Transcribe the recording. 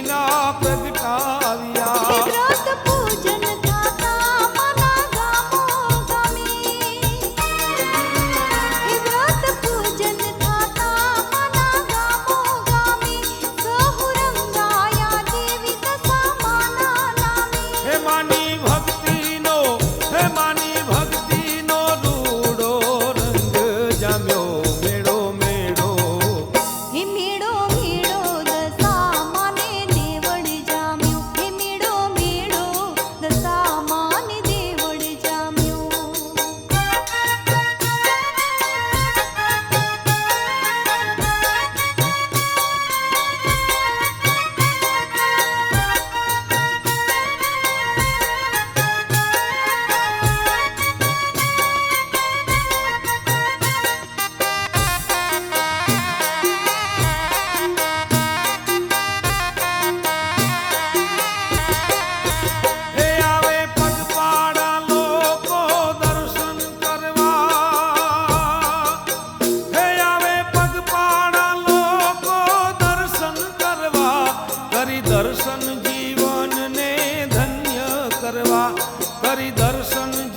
ના પ્રગટાવ્યા વ્રત પૂજન થાતા મના ગામો ગામે વ્રત પૂજન થાતા મના ગામો ગામે સહુ રંગાયા દેવી દશા માના નામે હે માની ભક્તિનો રૂડો રંગ જામ્યો મેળો મેળો હે મેળો મેળો દશા માને દેવળ જામ્યો હે મેળો મેળો દશા માને દેવળ જામ્યો હે આવે પગપાળા લોકો દર્શન કરવા હે આવે પગપાળા લોકો દર્શન કરવા કરી દર્શન જીવનને ધન્ય કરવા કરી દર્શન